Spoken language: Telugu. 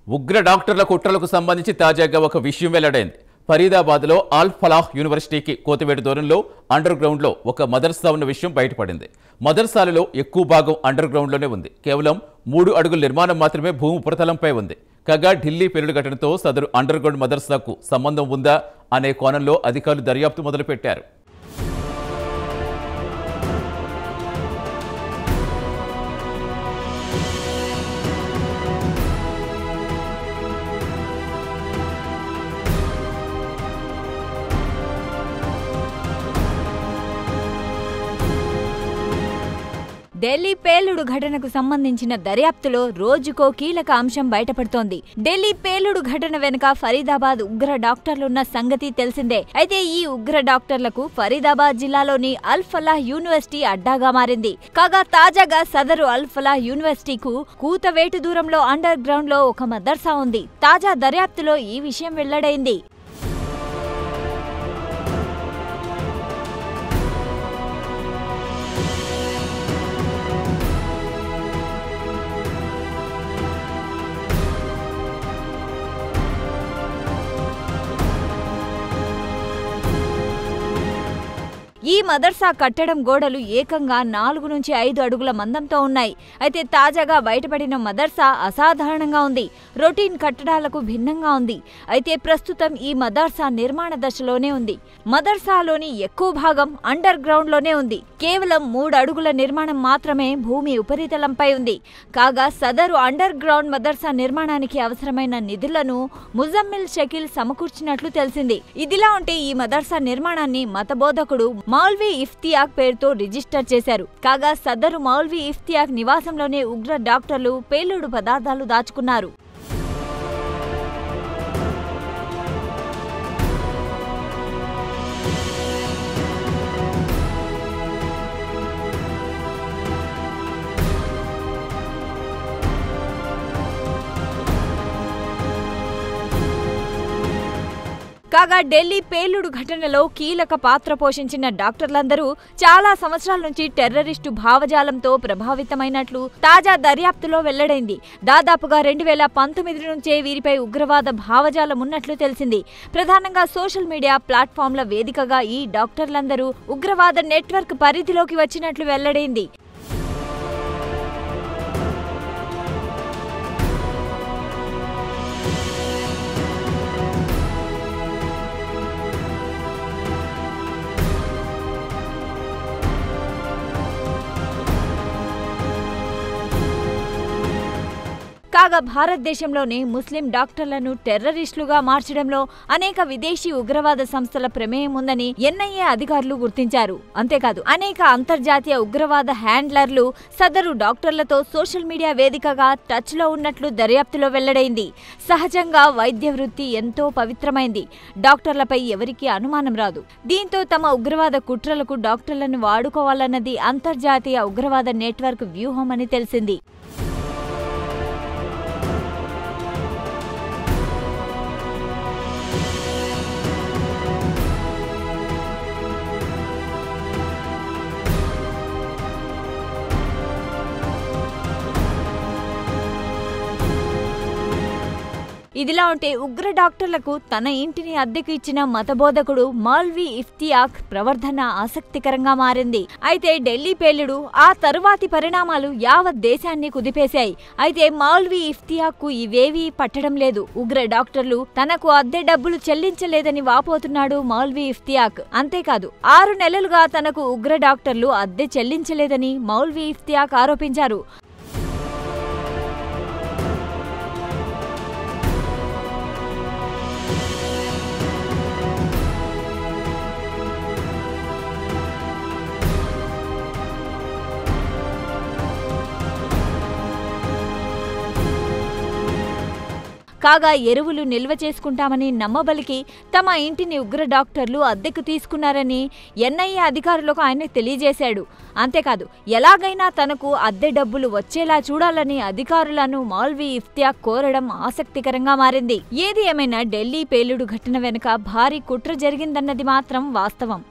ఉగ్ర డాక్టర్ల కుట్రలకు సంబంధించి తాజాగా ఒక విషయం వెల్లడైంది. ఫరీదాబాద్లో అల్ ఫలాహ్ యూనివర్సిటీకి కోతవేటు దూరంలో అండర్ గ్రౌండ్లో ఒక మదర్సా ఉన్న విషయం బయటపడింది. మదర్సాలలో ఎక్కువ భాగం అండర్ గ్రౌండ్లోనే ఉంది. కేవలం 3 అడుగుల నిర్మాణం మాత్రమే భూమి ఉపరితలంపై ఉంది. కాగా ఢిల్లీ పేలుడు ఘటనతో సదరు అండర్ గ్రౌండ్ మదర్సాకు సంబంధం ఉందా అనే కోణంలో అధికారులు దర్యాప్తు మొదలుపెట్టారు. ఢిల్లీ పేలుడు ఘటనకు సంబంధించిన దర్యాప్తులో రోజుకో కీలక అంశం బయటపడుతోంది. ఢిల్లీ పేలుడు ఘటన వెనుక ఫరీదాబాద్ ఉగ్ర డాక్టర్లున్న సంగతి తెలిసిందే. అయితే ఈ ఉగ్ర డాక్టర్లకు ఫరీదాబాద్ జిల్లాలోని అల్ ఫలాహ్ యూనివర్సిటీ అడ్డాగా మారింది. కాగా తాజాగా సదరు అల్ ఫలాహ్ యూనివర్సిటీకు కూతవేటు దూరంలో అండర్ గ్రౌండ్ లో ఒక మదర్సా ఉంది. తాజా దర్యాప్తులో ఈ విషయం వెల్లడైంది. ఈ మదర్సా కట్టడం గోడలు ఏకంగా 4 నుంచి 5 అడుగుల మందంతో ఉన్నాయి. అయితే తాజాగా బయటపడిన మదర్సా అసాధారణంగా ఉంది. రొటీన్ కట్టడాలకు భిన్నంగా ఉంది. అయితే ప్రస్తుతం ఈ మదర్సా నిర్మాణ దశలోనే ఉంది. మదర్సాలోని ఎక్కువ భాగం అండర్ గ్రౌండ్లోనే ఉంది. కేవలం 3 అడుగుల నిర్మాణం మాత్రమే భూమి ఉపరితలంపై ఉంది. కాగా సదరు అండర్ గ్రౌండ్ మదర్సా నిర్మాణానికి అవసరమైన నిధులను ముజమ్మిల్ షకీల్ సమకూర్చినట్లు తెలిసింది. ఇదిలా ఉంటే ఈ మదర్సా నిర్మాణాన్ని మతబోధకుడు మౌల్వీ ఇఫ్తియాక్ పేరుతో రిజిస్టర్ చేశారు. కాగా సదరు మౌల్వీ ఇఫ్తియాక్ నివాసంలోనే ఉగ్ర డాక్టర్లు పేలుడు పదార్థాలు దాచుకున్నారు. కాగా ఢిల్లీ పేలుడు ఘటనలో కీలక పాత్ర పోషించిన డాక్టర్లందరూ చాలా సంవత్సరాల నుంచి టెర్రరిస్టు భావజాలంతో ప్రభావితమైనట్లు తాజా దర్యాప్తులో వెల్లడైంది. దాదాపుగా 2019 నుంచే వీరిపై ఉగ్రవాద భావజాలం ఉన్నట్లు తెలిసింది. ప్రధానంగా సోషల్ మీడియా ప్లాట్ఫామ్ల వేదికగా ఈ డాక్టర్లందరూ ఉగ్రవాద నెట్వర్క్ పరిధిలోకి వచ్చినట్లు వెల్లడైంది. కాగా భారతదేశంలోనే ముస్లిం డాక్టర్లను టెర్రరిస్టులుగా మార్చడంలో అనేక విదేశీ ఉగ్రవాద సంస్థల ప్రమేయం ఉందని ఎన్ఐఏ అధికారులు గుర్తించారు. అంతేకాదు అనేక అంతర్జాతీయ ఉగ్రవాద హ్యాండ్లర్లు సదరు డాక్టర్లతో సోషల్ మీడియా వేదికగా టచ్ లో ఉన్నట్లు దర్యాప్తులో వెల్లడైంది. సహజంగా వైద్య వృత్తి ఎంతో పవిత్రమైంది. డాక్టర్లపై ఎవరికీ అనుమానం రాదు. దీంతో తమ ఉగ్రవాద కుట్రలకు డాక్టర్లను వాడుకోవాలన్నది అంతర్జాతీయ ఉగ్రవాద నెట్వర్క్ వ్యూహం అని తెలిసింది. ఇదిలా ఉంటే ఉగ్ర డాక్టర్లకు తన ఇంటిని అద్దెకు ఇచ్చిన మతబోధకుడు మౌల్వీ ఇఫ్తియాక్ ప్రవర్తన ఆసక్తికరంగా మారింది. అయితే ఢిల్లీ పేలుడు ఆ తరువాతి పరిణామాలు యావత్ దేశాన్ని కుదిపేశాయి. అయితే మౌల్వీ ఇఫ్తియాక్ కు ఇవేవీ పట్టడం లేదు. ఉగ్ర డాక్టర్లు తనకు అద్దె డబ్బులు చెల్లించలేదని వాపోతున్నాడు మౌల్వీ ఇఫ్తియాక్. అంతేకాదు 6 నెలలుగా తనకు ఉగ్ర డాక్టర్లు అద్దె చెల్లించలేదని మౌల్వీ ఇఫ్తియాక్ ఆరోపించారు. కాగా ఎరువులు నిల్వ చేసుకుంటామని నమ్మబలికి తమ ఇంటిని ఉగ్ర డాక్టర్లు అద్దెకు తీసుకున్నారని ఎన్ఐఏ అధికారులకు ఆయన తెలియజేశాడు. అంతేకాదు ఎలాగైనా తనకు అద్దె డబ్బులు వచ్చేలా చూడాలని అధికారులను మౌల్వీ ఇఫ్తియాక్ కోరడం ఆసక్తికరంగా మారింది. ఏది ఏమైనా ఢిల్లీ పేలుడు ఘటన వెనుక భారీ కుట్ర జరిగిందన్నది మాత్రం వాస్తవం.